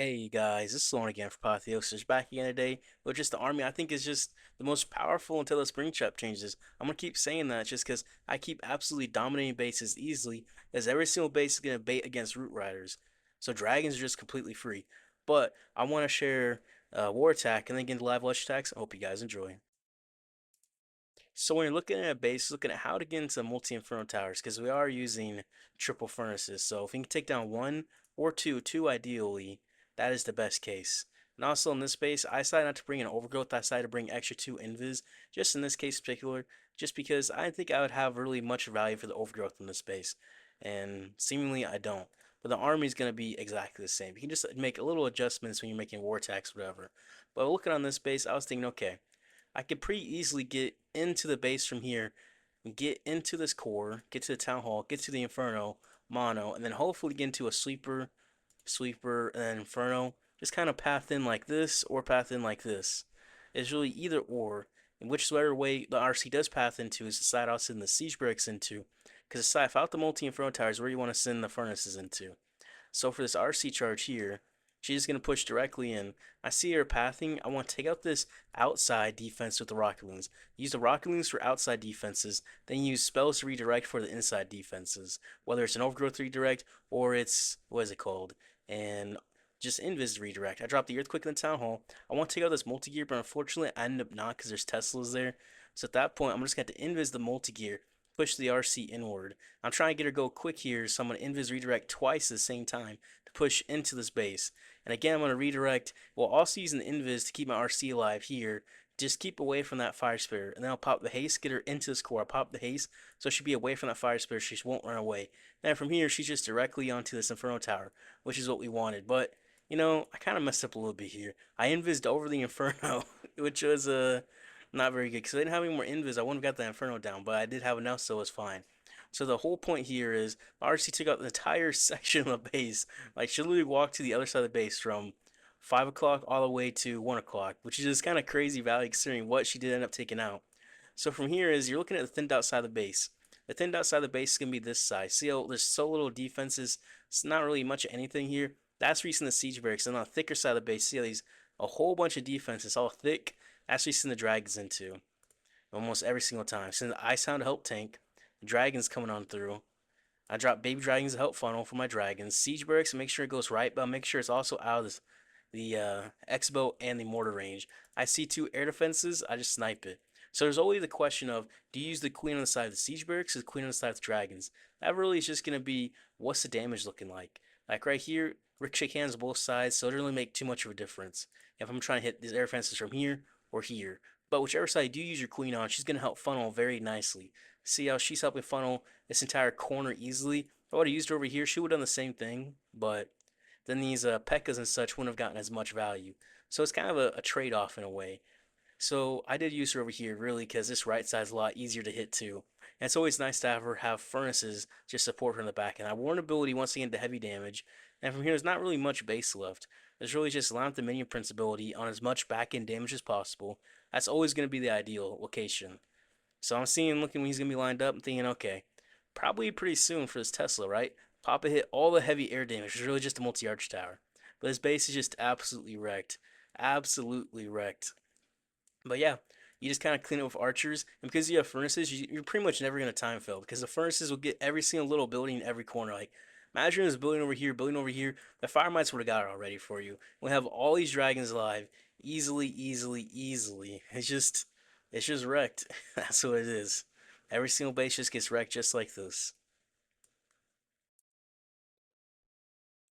Hey guys, this is Lauren again for Apotheosis, back again today with just the army I think is just the most powerful until the spring trap changes. I'm gonna keep saying that just because I keep absolutely dominating bases easily, as every single base is gonna bait against root riders. So dragons are just completely free. But I want to share war attack and then get into live lush attacks. I hope you guys enjoy. So when you're looking at a base, looking at how to get into multi-inferno towers, because we are using triple furnaces. So if we can take down one or two ideally, that is the best case. And also in this base, I decided not to bring an overgrowth. I decided to bring extra two invis, just in this case in particular, just because I didn't think I would have really much value for the overgrowth in this base. And seemingly I don't. But the army is going to be exactly the same. You can just make a little adjustments when you're making war attacks, whatever. But looking on this base, I was thinking, okay, I could pretty easily get into the base from here, get into this core, get to the town hall, get to the inferno, mono, and then hopefully get into a sweeper, and then inferno. Just kind of path in like this or path in like this. It's really either or. And whichever way the RC does path into is the side I'll send the siege barracks into. Because the side without the multi inferno towers where you want to send the furnaces into. So for this RC charge here, she's just going to push directly in. I see her pathing. I want to take out this outside defense with the rocket wings. Use the rocket wings for outside defenses, then use spells to redirect for the inside defenses. Whether it's an overgrowth redirect or it's, what is it called? And just invis redirect. I dropped the earthquake in the town hall. I want to take out this multi-gear, but unfortunately I ended up not because there's Teslas there. So at that point, I'm just going to invis the multi-gear, push the RC inward. I'm trying to get her go quick here, so I'm going to invis redirect twice at the same time to push into this base. And again, I'm going to redirect while also using the invis to keep my RC alive here. Just keep away from that fire spirit. And then I'll pop the haste, get her into this core. I'll pop the haste, so she'll be away from that fire spirit. She won't run away. And from here, she's just directly onto this Inferno Tower, which is what we wanted. But, I kind of messed up a little bit here. I invised over the Inferno, which was not very good because I didn't have any more invis. I wouldn't have got the Inferno down, but I did have enough, so it was fine. So the whole point here is RC took out the entire section of the base. Like she literally walked to the other side of the base from 5 o'clock all the way to 1 o'clock, which is just kind of crazy value considering what she did end up taking out. So from here is you're looking at the thinned out side of the base. The thinned out side of the base is gonna be this size. See how there's so little defenses. It's not really much of anything here. That's reason the siege barracks. And on the thicker side of the base, see how these a whole bunch of defenses, all thick. That's reason the dragons into almost every single time. Since I sound help tank, the dragons coming on through. I drop baby dragons to help funnel for my dragons. Siege barracks, make sure it goes right, but make sure it's also out of the X-bow and the mortar range. I see two air defenses, I just snipe it. So there's always the question of, do you use the queen on the side of the siege barracks or the queen on the side of the dragons? That really is just going to be, what's the damage looking like? Like right here, ricochet cannons both sides, so it doesn't really make too much of a difference if I'm trying to hit these air defenses from here or here. But whichever side you do use your queen on, she's going to help funnel very nicely. See how she's helping funnel this entire corner easily? If I would have used her over here, she would have done the same thing, but then these P.E.K.K.A.s and such wouldn't have gotten as much value. So it's kind of a trade-off in a way. So I did use her over here really because this right side is a lot easier to hit too. And it's always nice to have her have furnaces just support her in the back. And I warn ability once again to heavy damage. And from here there's not really much base left. There's really just line up the minion prince ability on as much back end damage as possible. That's always going to be the ideal location. So I'm seeing, looking when he's going to be lined up, and thinking, okay, probably pretty soon for this Tesla, right? Papa hit all the heavy air damage. It's really just a multi-arch tower. But his base is just absolutely wrecked. Absolutely wrecked. But yeah, you just kind of clean it with archers. And because you have furnaces, you're pretty much never going to time fail. Because the furnaces will get every single little building in every corner. Like, imagine this building over here, building over here. The fire mites would have got it already for you. We'll have all these dragons alive. Easily, easily, easily. It's just wrecked. That's what it is. Every single base just gets wrecked just like this.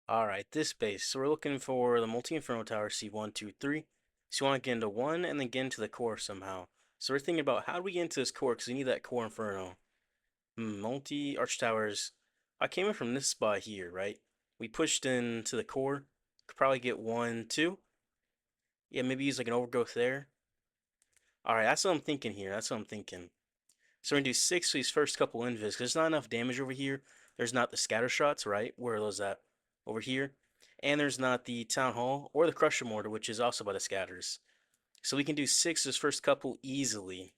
Alright, this base. So we're looking for the multi-inferno tower C1, 2, 3. So you want to get into 1 and then get into the core somehow. So we're thinking about how do we get into this core because we need that core inferno. Multi-arch towers. I came in from this spot here, right? We pushed into the core. Could probably get 1, 2. Yeah, maybe use like an overgrowth there. Alright, that's what I'm thinking here. That's what I'm thinking. So we're gonna do 6 for these first couple invis, because there's not enough damage over here. There's not the scatter shots, right? Where are those at? Over here. And there's not the town hall or the crusher mortar, which is also by the scatters. So we can do 6 this first couple easily.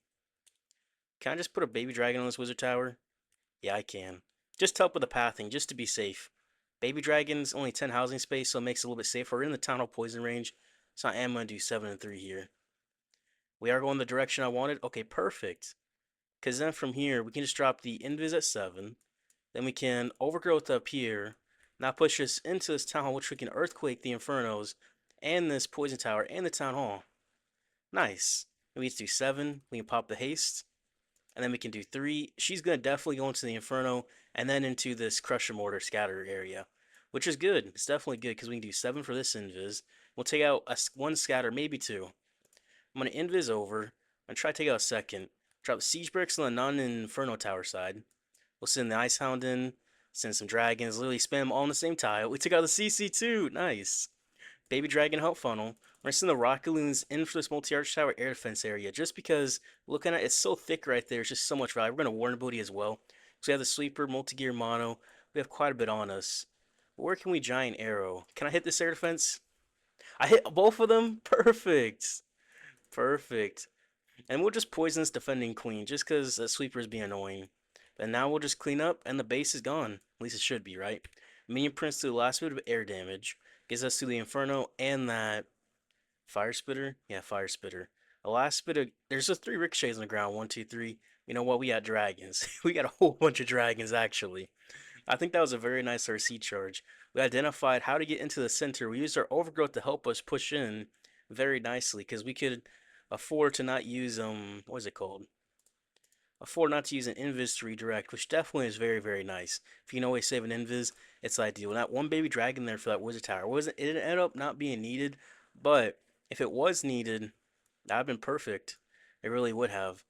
Can I just put a baby dragon on this wizard tower? Yeah, I can. Just help with the pathing, just to be safe. Baby Dragon's only 10 housing space, so it makes it a little bit safer. We're in the Town Hall poison range, so I am going to do 7 and 3 here. We are going the direction I wanted. Okay, perfect. Because then from here, we can just drop the Invis at 7. Then we can Overgrowth up here. Now push us into this Town Hall, which we can Earthquake the Infernos, and this Poison Tower, and the Town Hall. Nice. And we can do 7. We can pop the Haste. And then we can do 3. She's going to definitely go into the Inferno, and then into this Crusher Mortar Scatter area, which is good. It's definitely good, because we can do 7 for this Invis. We'll take out one Scatter, maybe 2. I'm going to Invis over. I'm going to try to take out a second. Drop the Siege Bricks on the non-Inferno Tower side. We'll send the Ice Hound in. Send some Dragons. Literally spam them all on the same tile. We took out the CC too. Nice. Baby Dragon Help Funnel. We're going to send the Rockaloons in for this multi-arch tower air defense area. Just because, looking at it, it's so thick right there. It's just so much value. We're going to Warden Booty as well. So we have the Sweeper, Multi-Gear Mono. We have quite a bit on us. Where can we Giant Arrow? Can I hit this air defense? I hit both of them? Perfect. Perfect. And we'll just poison this defending queen just because the sweeper is being annoying. And now we'll just clean up and the base is gone. At least it should be, right? Minion Prince to the last bit of air damage. Gets us to the Inferno and that Fire Spitter. Yeah, Fire Spitter. The last bit of... There's just 3 ricochets on the ground. 1, 2, 3. You know what? We got dragons. We got a whole bunch of dragons, actually. I think that was a very nice RC charge. We identified how to get into the center. We used our Overgrowth to help us push in very nicely because we could afford to not use what is it called? Afford not to use an invis to redirect, which definitely is very, very nice. If you can always save an invis, it's ideal. That one baby dragon there for that wizard tower wasn't, it ended up not being needed, but if it was needed, that'd have been perfect. It really would have.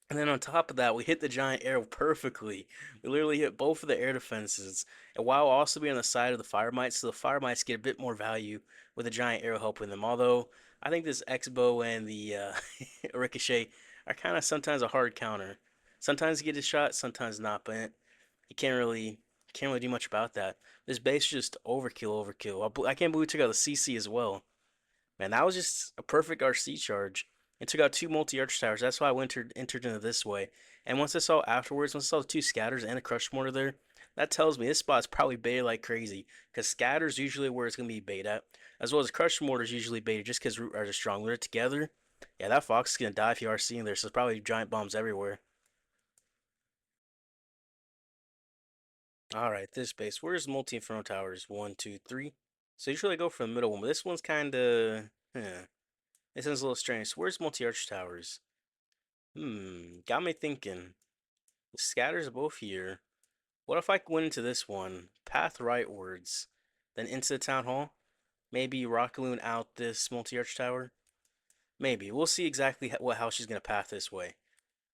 And then on top of that, we hit the giant arrow perfectly. We literally hit both of the air defenses. And while also being on the side of the fire mites, so the fire mites get a bit more value with the giant arrow helping them. Although, I think this X-bow and the ricochet are kind of sometimes a hard counter. Sometimes you get a shot, sometimes not, but you can't really do much about that. This base is just overkill, overkill. I can't believe we took out the CC as well. Man, that was just a perfect RC charge. It took out 2 multi-arch towers. That's why I entered into this way. And once I saw afterwards, once I saw the 2 scatters and a crush mortar there, that tells me this spot's probably baited like crazy. Because scatters usually where it's going to be bait at. As well as crush mortars usually baited just because root ars are strong. When they're together, yeah, that fox is going to die if you are seeing there. So there's probably giant bombs everywhere. Alright, this base. Where's multi-inferno towers? 1, 2, 3. So usually I go for the middle one, but this one's kind of... This one's a little strange. So where's multi-arch towers? Got me thinking. The scatters are both here. What if I went into this one, path rightwards, then into the town hall? Maybe Rockaloon out this multi-arch tower? Maybe. We'll see exactly what house she's going to path this way.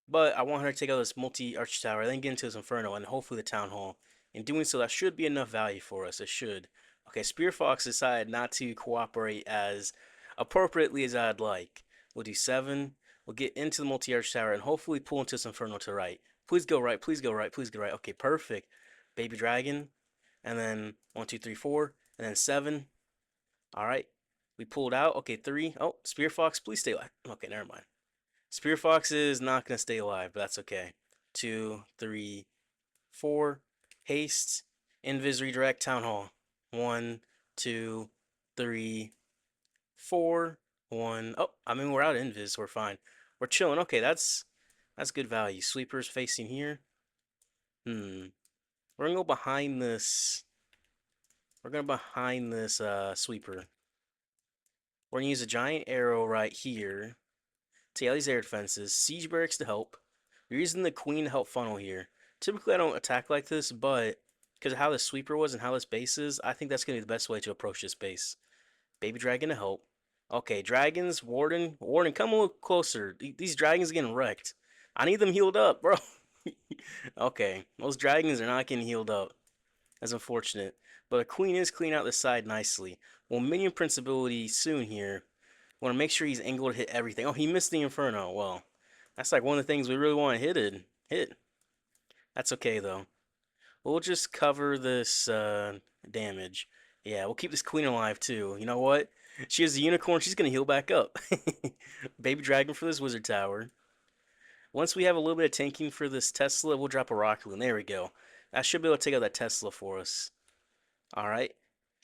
But I want her to take out this multi-arch tower, then get into this Inferno, and hopefully the Town Hall. In doing so, that should be enough value for us. It should. Okay, Spear Fox decided not to cooperate as appropriately as I'd like. We'll do 7. We'll get into the multi-arch tower, and hopefully pull into this Inferno to right. Please go right, please go right, please go right. Okay, perfect. Baby Dragon. And then 1, 2, 3, 4. And then 7. Alright. We pulled out. Okay, 3. Oh, Spear Fox, please stay alive. Okay, never mind. Spear Fox is not going to stay alive, but that's okay. 2, 3, 4. Haste. Invis redirect Town Hall. 1, 2, 3, 4. 1. Oh, I mean, we're out of Invis. We're fine. We're chilling. Okay, that's good value. Sweepers facing here. We're going to go behind this. We're going to behind this sweeper. We're going to use a giant arrow right here. Take out these air defenses. Siege barracks to help. We're using the queen to help funnel here. Typically, I don't attack like this, but because of how the sweeper was and how this base is, I think that's going to be the best way to approach this base. Baby dragon to help. Okay, dragons, warden, come a little closer. These dragons are getting wrecked. I need them healed up, bro. Okay, those dragons are not getting healed up. That's unfortunate. But a queen is cleaning out the side nicely. Well, minion prince ability soon here. Want to make sure he's angled to hit everything. Oh, he missed the Inferno. Well, that's like one of the things we really want to hit. That's okay, though. We'll just cover this damage. Yeah, we'll keep this queen alive, too. You know what? She has a unicorn. She's going to heal back up. Baby dragon for this wizard tower. Once we have a little bit of tanking for this Tesla, we'll drop a rocket balloon. There we go. That should be able to take out that Tesla for us. All right.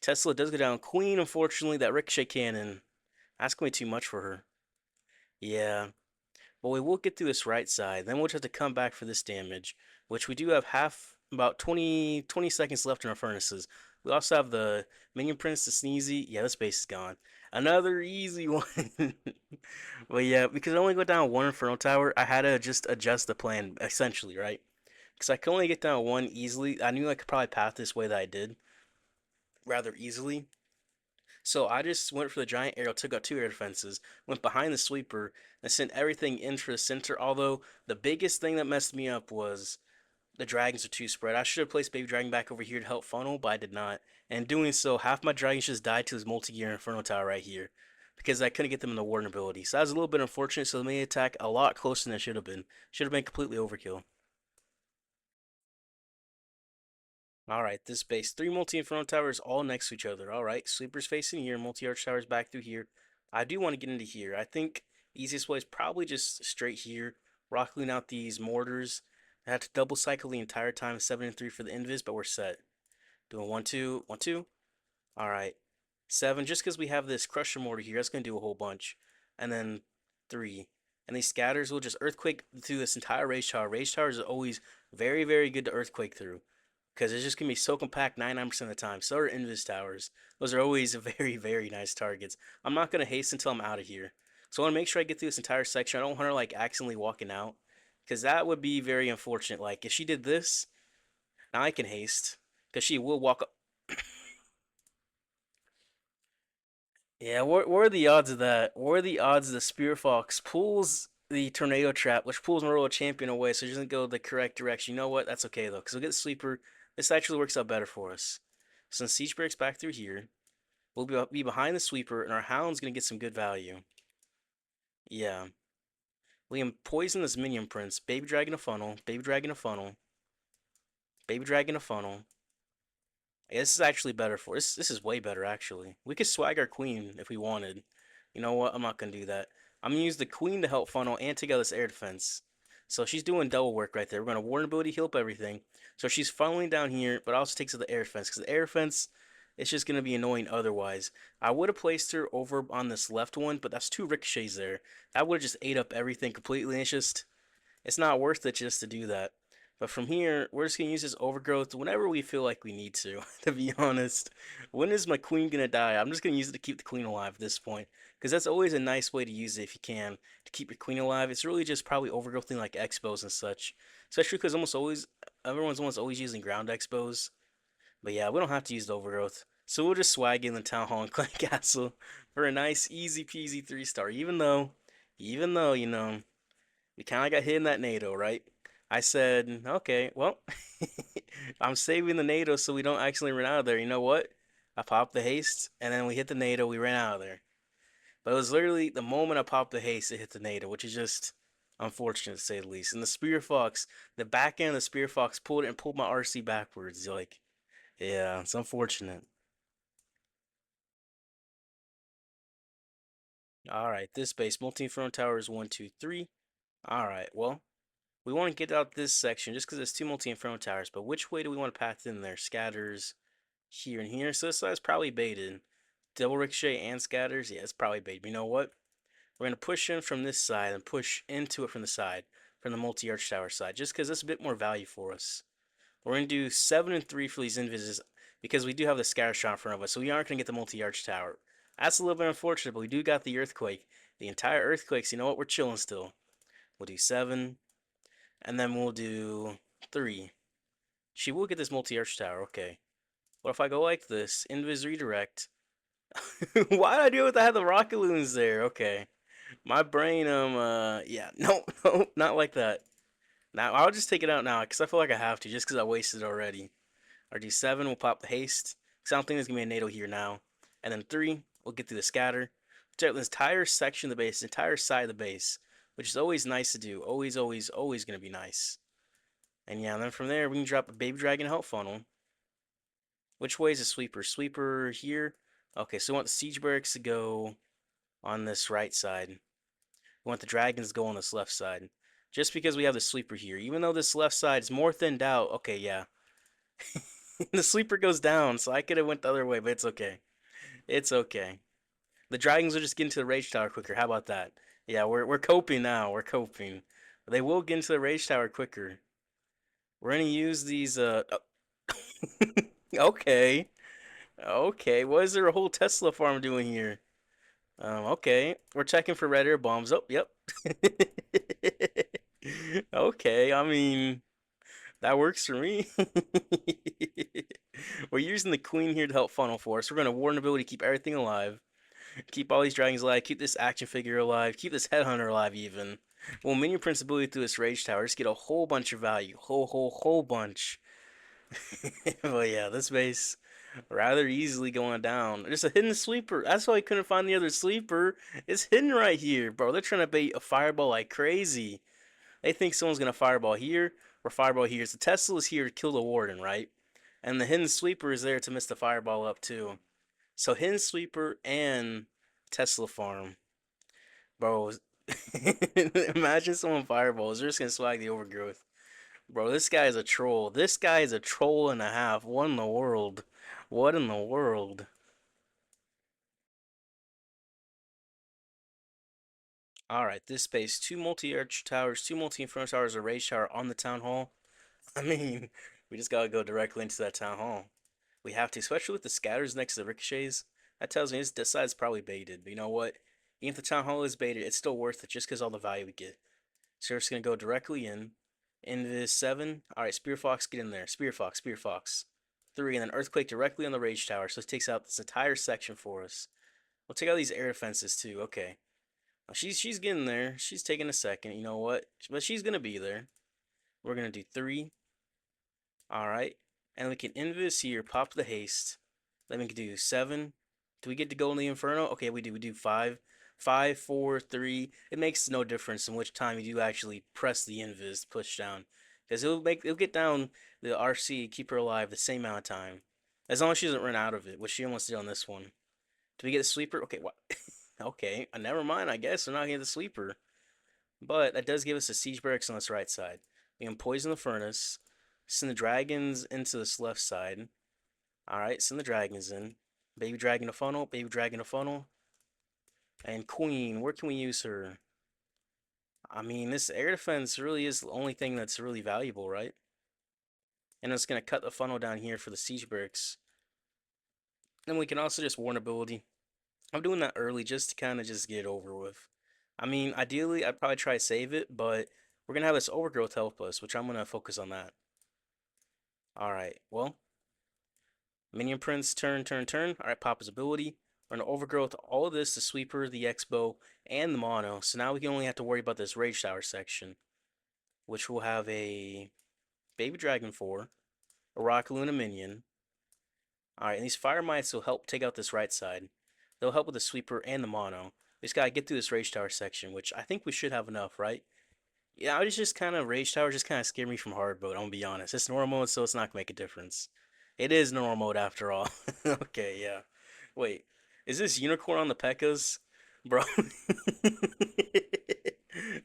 Tesla does go down. Queen, unfortunately, that ricochet cannon. That's going to be too much for her. Yeah. But we will get through this right side. Then we'll just have to come back for this damage, which we do have about 20 seconds left in our furnaces. We also have the Minion Prince, the Sneezy. Yeah, this base is gone. Another easy one. But yeah, because I only go down one Inferno Tower, I had to just adjust the plan, essentially, right? Because I could only get down one easily. I knew I could probably path this way that I did rather easily. So I just went for the giant arrow, took out two air defenses, went behind the sweeper, and sent everything in for the center. Although the biggest thing that messed me up was the dragons are too spread. I should have placed baby dragon back over here to help funnel, but I did not. And doing so, half my dragons just died to his multi-gear inferno tower right here. Because I couldn't get them in the warden ability. So that was a little bit unfortunate, so they made attack a lot closer than it should have been. Should have been completely overkill. Alright, this base. Three multi-inferno towers all next to each other. Alright, sleepers facing here, multi-arch towers back through here. I do want to get into here. I think the easiest way is probably just straight here, rocking out these mortars. I had to double cycle the entire time, 7 and 3 for the invis, but we're set. Doing 1 2, 1 2. Alright. 7, just because we have this crusher mortar here, that's going to do a whole bunch. And then 3. And these scatters will just earthquake through this entire rage tower. Rage towers are always very, very good to earthquake through because it's just gonna be so compact 99% of the time. So are Invis towers. Those are always very, very nice targets. I'm not gonna haste until I'm out of here. So I wanna make sure I get through this entire section. I don't want her like accidentally walking out. Because that would be very unfortunate. Like if she did this, now I can haste. Because she will walk up. Yeah, what are the odds of that? What are the odds the Spear Fox pulls the Tornado Trap, which pulls my Royal Champion away, so she doesn't go the correct direction? You know what? That's okay, though, because we'll get the Sleeper. This actually works out better for us. Since Siege breaks back through here, we'll be behind the Sweeper, and our Hound's going to get some good value. Yeah. We can poison this Minion Prince. Baby Dragon a funnel. Baby Dragon a funnel. Baby Dragon a funnel. Yeah, this is actually better for us. This is way better, actually. We could swag our queen if we wanted. You know what? I'm not going to do that. I'm going to use the queen to help funnel and take out this air defense. So she's doing double work right there. We're going to warden ability, heal up everything. So she's funneling down here, but also takes out the air defense. Because the air defense, it's just going to be annoying otherwise. I would have placed her over on this left one, but that's two ricochets there. That would have just ate up everything completely. And it's not worth it just to do that. But from here, we're just going to use this overgrowth whenever we feel like we need to, to be honest. When is my queen going to die? I'm just going to use it to keep the queen alive at this point. Because that's always a nice way to use it if you can, to keep your queen alive. It's really just probably overgrowthing like expos and such. Especially because everyone's almost always using ground expos. But yeah, we don't have to use the overgrowth. So we'll just swag in the town hall and clan castle for a nice easy peasy 3-star. Even though, we kind of got hit in that NATO, right? I said, okay, well, I'm saving the NATO so we don't actually run out of there. You know what? I popped the haste, and then we hit the NATO, we ran out of there. But it was literally the moment I popped the haste, it hit the NATO, which is just unfortunate to say the least. And the Spear Fox, the back end of the Spear Fox pulled it and pulled my RC backwards. Like, yeah, it's unfortunate. All right, this base, multi-front tower is 1, 2, 3. All right, well, we want to get out this section just because it's two multi-inferno towers, but which way do we want to path in there? Scatters here and here, so this side's probably baited. Double ricochet and scatters, yeah, it's probably baited. You know what? We're going to push in from this side and push into it from the side, from the multi-arch tower side, just because that's a bit more value for us. We're going to do 7 and 3 for these invises because we do have the scatter shot in front of us, so we aren't going to get the multi-arch tower. That's a little bit unfortunate, but we do got the earthquake. The entire earthquake, so you know what? We're chilling still. We'll do 7, and then we'll do 3. She will get this multi-arch tower, okay. What if I go like this? Invis redirect. Why did I do it? I had the rocket loons there. Okay. My brain, yeah. No, no, not like that. Now, I'll just take it out now, because I feel like I have to, just because I wasted it already. RG7 will pop the haste, because I don't think there's going to be a NATO here now. And then 3, we'll get through the scatter. Check this entire section of the base, the entire side of the base, which is always nice to do. Always, always, always going to be nice. And yeah, and then from there, we can drop a Baby Dragon Help Funnel. Which way is the sweeper? Sweeper here. Okay, so we want the siege barracks to go on this right side. We want the dragons to go on this left side. Just because we have the sweeper here. Even though this left side is more thinned out. Okay, yeah. The sleeper goes down, so I could have went the other way, but it's okay. It's okay. The dragons will just get into the rage tower quicker. How about that? Yeah, we're coping now. We're coping. They will get into the rage tower quicker. We're gonna use these. Okay, okay. What is there a whole Tesla farm doing here? Okay. We're checking for red air bombs. Oh, yep. Okay. I mean, that works for me. We're using the queen here to help funnel for us. We're gonna warden ability to keep everything alive. Keep all these dragons alive. Keep this action figure alive. Keep this headhunter alive even. Well, minion prince ability through this rage tower. Just get a whole bunch of value. Whole bunch. But yeah, this base rather easily going down. There's a hidden sleeper. That's why I couldn't find the other sleeper. It's hidden right here, bro. They're trying to bait a fireball like crazy. They think someone's gonna fireball here or fireball here. So Tesla is here to kill the warden, right? And the hidden sweeper is there to miss the fireball up too. So hidden sweeper and Tesla farm, bro. Imagine someone fireballs. They're just gonna swag the overgrowth. Bro, this guy is a troll. This guy is a troll and a half. What in the world? What in the world? Alright, this space. Two multi-arch towers, two multi-inferno towers, a rage tower on the town hall. I mean, we just gotta go directly into that town hall. We have to, especially with the scatters next to the ricochets. That tells me this side's probably baited. But you know what? Even if the town hall is baited, it's still worth it just because all the value we get. So we're just gonna go directly in. Into this 7. Alright, Spear Fox, get in there. Spear Fox, Spear Fox. 3, and then Earthquake directly on the Rage Tower. So it takes out this entire section for us. We'll take out these air defenses too. Okay. Well, she's getting there. She's taking a second. You know what? But she's gonna be there. We're gonna do 3. Alright. And we can invis here, pop the haste. Then we can do 7. Do we get to go in the Inferno? Okay, we do. We do 5. 5, 4, 3. It makes no difference in which time you do actually press the invis push down. Because it'll get down the RC, keep her alive the same amount of time. As long as she doesn't run out of it, which she almost did on this one. Do we get the sweeper? Okay, what? Okay, never mind, I guess. We're not getting the sweeper. But that does give us a siege barracks on this right side. We can poison the furnace. Send the dragons into this left side. Alright, send the dragons in. Baby dragon a funnel, baby dragon a funnel. And queen, where can we use her? I mean, this air defense really is the only thing that's really valuable, right? And it's going to cut the funnel down here for the siege barracks. Then we can also just warn ability. I'm doing that early just to kind of just get it over with. I mean, ideally, I'd probably try to save it, but we're going to have this overgrowth help us, which I'm going to focus on that. Alright, well, Minion Prince, turn. Alright, pop his ability. We're going to overgrowth all of this, the sweeper, the X-bow, and the mono. So now we can only have to worry about this rage tower section, which will have a baby dragon 4, a rock luna minion. Alright, and these fire mites will help take out this right side. They'll help with the sweeper and the mono. We just gotta get through this rage tower section, which I think we should have enough, right? Yeah, I was just kind of rage tower just kind of scared me from hard mode. I'm gonna be honest. It's normal mode, so it's not gonna make a difference. It is normal mode after all. Okay, yeah. Wait, is this unicorn on the P.E.K.K.A.s, bro?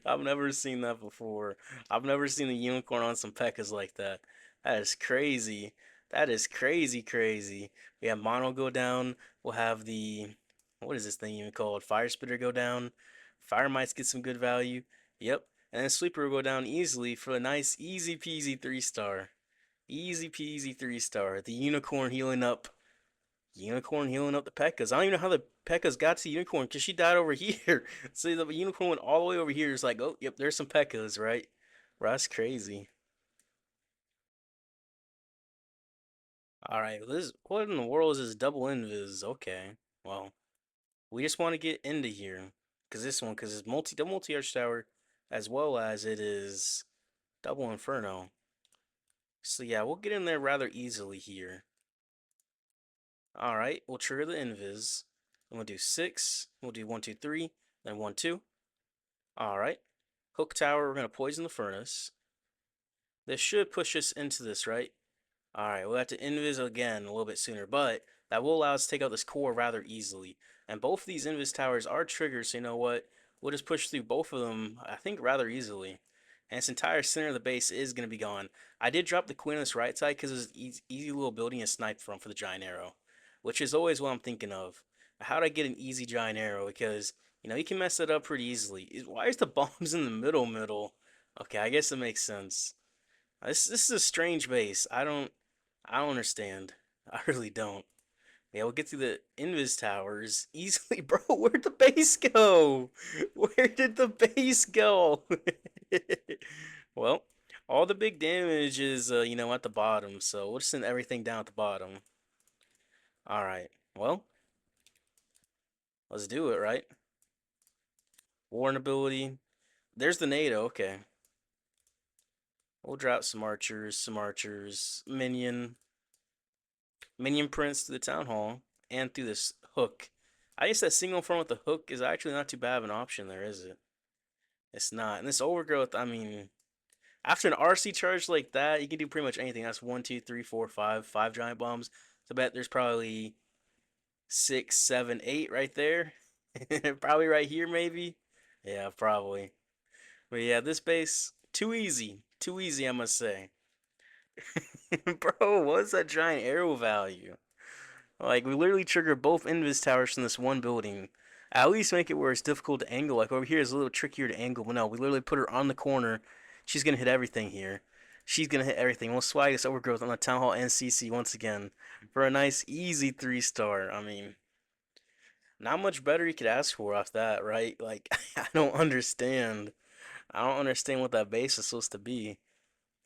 I've never seen that before. I've never seen a unicorn on some P.E.K.K.A.s like that. That is crazy. That is crazy. We have mono go down. We'll have the what is this thing even called? Fire spitter go down. Fire mites get some good value. Yep. And then Sweeper will go down easily for a nice, easy peasy 3-star. Easy peasy 3-star. The Unicorn healing up. Unicorn healing up the P.E.K.K.A.s. I don't even know how the P.E.K.K.A.s got to Unicorn because she died over here. So the Unicorn went all the way over here. It's like, oh, yep, there's some P.E.K.K.A.s, right? Bro, that's crazy. Alright, this what in the world is this double invis? Okay. Well, we just want to get into here. Because it's multi arch tower as well as it is double inferno. So yeah, we'll get in there rather easily here. Alright, we'll trigger the invis. And we'll do 6. We'll do 1, 2, 3. Then 1, 2. Alright. Hook tower, we're gonna poison the furnace. This should push us into this, right? Alright, we'll have to invis again a little bit sooner, but that will allow us to take out this core rather easily. And both of these invis towers are triggered, so you know what? We'll just push through both of them, I think, rather easily. And its entire center of the base is going to be gone. I did drop the queen on this right side because it's easy, easy little building to snipe from for the giant arrow, which is always what I'm thinking of. How do I get an easy giant arrow? Because you can mess it up pretty easily. Why is the bombs in the middle? Okay, I guess it makes sense. This is a strange base. I don't understand. I really don't. Yeah, we'll get through the invis towers easily, bro. Where'd the base go? Where did the base go? Well, all the big damage is, at the bottom, so we'll just send everything down at the bottom. All right. Well, let's do it, right? Warren ability. There's the NATO. Okay. We'll drop some archers, minion prints to the town hall, and through this hook. I guess that single front with the hook is actually not too bad of an option there, is it? It's not. And this overgrowth, I mean, after an RC charge like that, you can do pretty much anything. That's one, two, three, four, five giant bombs. So I bet there's probably six, seven, eight right there. Probably right here, maybe. Yeah, probably. But yeah, this base too easy, too easy, I must say. Bro, what's that giant arrow value? Like we literally trigger both invis towers from this one building. At least make it where it's difficult to angle. Like over here is a little trickier to angle, but no, we literally put her on the corner. She's gonna hit everything here. She's gonna hit everything. We'll swag this overgrowth on the town hall and CC once again for a nice easy 3-star. I mean, not much better you could ask for off that, right? Like I don't understand. I don't understand what that base is supposed to be.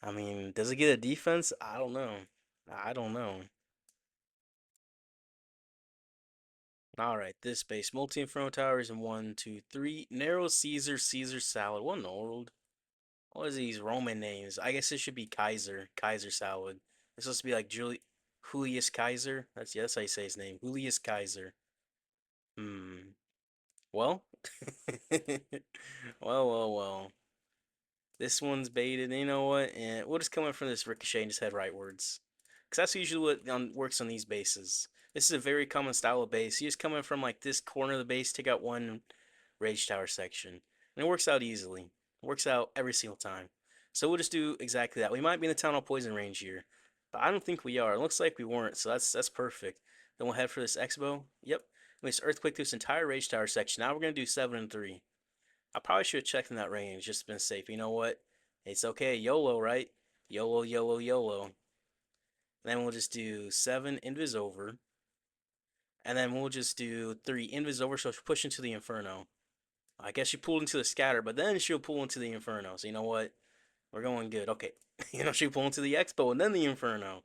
I mean, does it get a defense? I don't know. I don't know. All right, this base. Multi-inferno towers in one, two, three. Narrow Caesar, Caesar salad. What in the world? What is these Roman names? I guess it should be Kaiser. Kaiser salad. It's supposed to be like Julius Kaiser. That's how you say his name. Julius Kaiser. Hmm. Well. Well. This one's baited. You know what? And we'll just come in from this ricochet and just head rightwards. Because that's usually what works on these bases. This is a very common style of base. You just come in from like this corner of the base, take out one rage tower section. And it works out easily. It works out every single time. So we'll just do exactly that. We might be in the town hall poison range here. But I don't think we are. It looks like we weren't, so that's perfect. Then we'll head for this Expo. Yep. We just earthquake through this entire rage tower section. Now we're gonna do 7 and 3. I probably should have checked in that range, just been safe. You know what? It's okay. YOLO, right? YOLO, YOLO, YOLO. And then we'll just do 7 invis over. And then we'll just do 3 invis over, so she'll push into the inferno. I guess she pulled into the scatter, but then she'll pull into the inferno. So you know what? We're going good. Okay. She'll pull into the expo and then the inferno.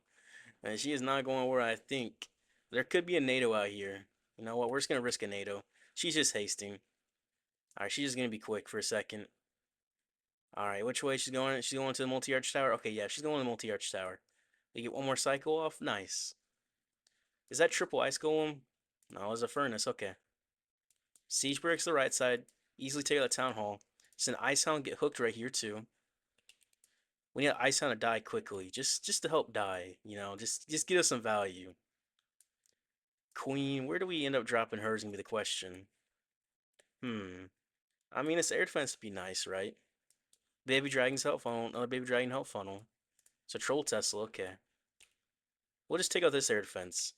And she is not going where I think. There could be a NATO out here. You know what? We're just going to risk a NATO. She's just hasting. Alright, she's just going to be quick for a second. Alright, which way she's going? She's going to the multi-arch tower? Okay, yeah, she's going to the multi-arch tower. We get one more cycle off? Nice. Is that triple ice golem? No, it's a furnace. Okay. Siege breaks the right side. Easily take out the town hall. Send ice hound get hooked right here too. We need ice hound to die quickly, just to help die. Just get us some value. Queen, where do we end up dropping her is gonna be the question. I mean, this air defense would be nice, right? Baby dragon's help funnel, another baby dragon help funnel. So troll Tesla, okay. We'll just take out this air defense.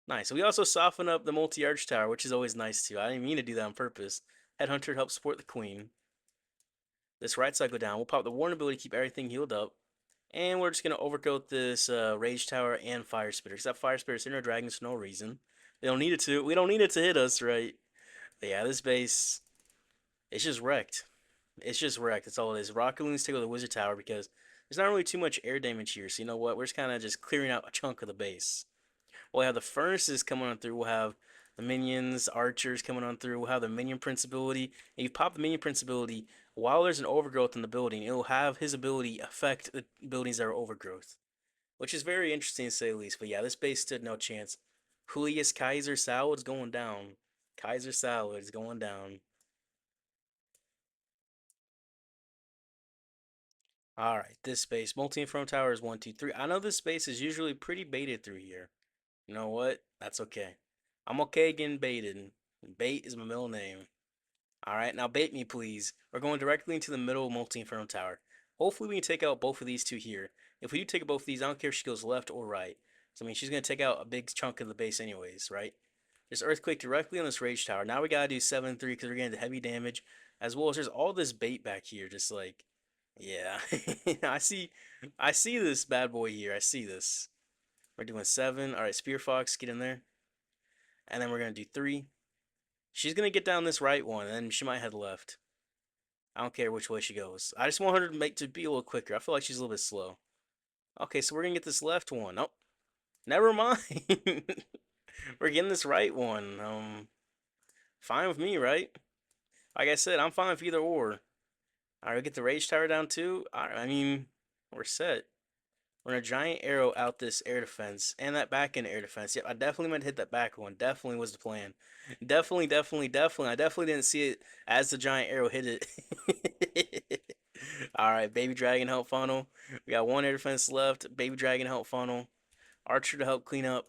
Nice. We also soften up the multi-arch tower, which is always nice too. I didn't mean to do that on purpose. Headhunter helps support the queen. This right side go down. We'll pop the warn ability, keep everything healed up. And we're just going to overcoat this Rage Tower and Fire Spitter. Because that Fire Spitter's in our dragons for no reason. They don't need it to. We don't need it to hit us, right? But yeah, this base, it's just wrecked. It's just wrecked. That's all it is. Rocket Loons take over the Wizard Tower because there's not really too much air damage here. So you know what? We're just kind of just clearing out a chunk of the base. We'll have the furnaces coming on through. We'll have the minions, archers coming on through. We'll have the minion prince ability. And you pop the minion prince ability while there's an overgrowth in the building. It will have his ability affect the buildings that are overgrowth, which is very interesting to say the least. But yeah, this base stood no chance. Julius Kaiser Salad's going down. Kaiser Salad is going down. All right, this space. Multi-inferno tower is 1, 2, 3. I know this space is usually pretty baited through here. You know what? That's okay. I'm okay getting baited. Bait is my middle name. All right, now bait me, please. We're going directly into the middle multi-inferno tower. Hopefully, we can take out both of these two here. If we do take out both of these, I don't care if she goes left or right. So, I mean, she's going to take out a big chunk of the base anyways, right? Just Earthquake directly on this Rage Tower. Now we got to do 7-3 because we're getting the heavy damage. As well as there's all this bait back here. Just like, yeah. I see this bad boy here. I see this. We're doing 7. All right, Spear Fox, get in there. And then we're going to do 3. She's going to get down this right one, and then she might head left. I don't care which way she goes. I just want her to be a little quicker. I feel like she's a little bit slow. Okay, so we're gonna get this left one. Oh, never mind. We're getting this right one. Fine with me, right? Like I said, I'm fine with either or. Alright, we get the rage tower down too. I mean, we're set. We're gonna giant arrow out this air defense and that back end air defense. Yep, I definitely meant to hit that back one. Definitely was the plan. Definitely, definitely, definitely. I definitely didn't see it as the giant arrow hit it. Alright, baby dragon help funnel. We got one air defense left. Baby dragon help funnel. Archer to help clean up.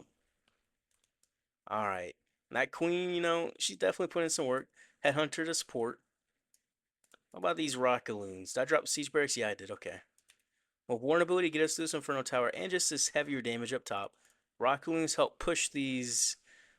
Alright. That queen, she's definitely putting in some work. Headhunter to support. How about these rockaloons? Did I drop siege barracks? Yeah, I did. Okay. Well, Warren ability get us through this Inferno Tower and just this heavier damage up top. Rockaloons help push these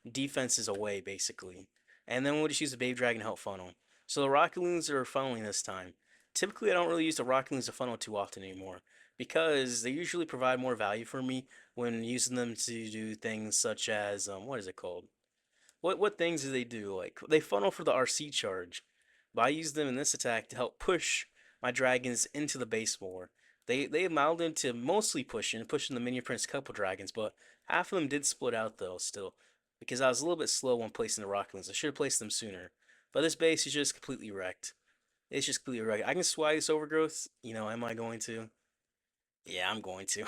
defenses away, basically. And then we'll just use the Babe Dragon to help funnel. So the Rockaloons are funneling this time. Typically, I don't really use the Rockaloons to funnel too often anymore because they usually provide more value for me when using them to do things such as, what is it called? What things do they do? Like they funnel for the RC charge, but I use them in this attack to help push my dragons into the base more. They allowed them to mostly pushing the minion prince couple dragons, but half of them did split out though still, because I was a little bit slow when placing the rocklings. I should have placed them sooner. But this base is just completely wrecked. It's just completely wrecked. I can swag this overgrowth. Am I going to? Yeah, I'm going to.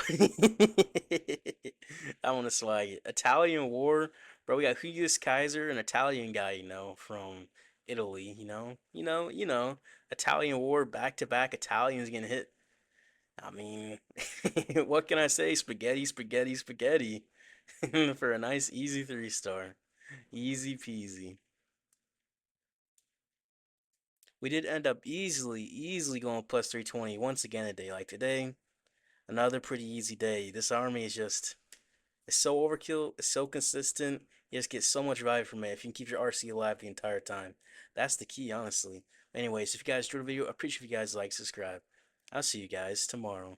I want to swag it. Italian War, bro. We got Hugues Kaiser, an Italian guy, from Italy. Italian War, back to back Italians getting hit. I mean, what can I say? Spaghetti, spaghetti, spaghetti, for a nice easy 3-star. Easy peasy. We did end up easily going plus 320 once again a day like today. Another pretty easy day. This army is just, it's so overkill, it's so consistent. You just get so much value from it if you can keep your RC alive the entire time. That's the key, honestly. Anyways, if you guys enjoyed the video, I appreciate if you guys like, subscribe. I'll see you guys tomorrow.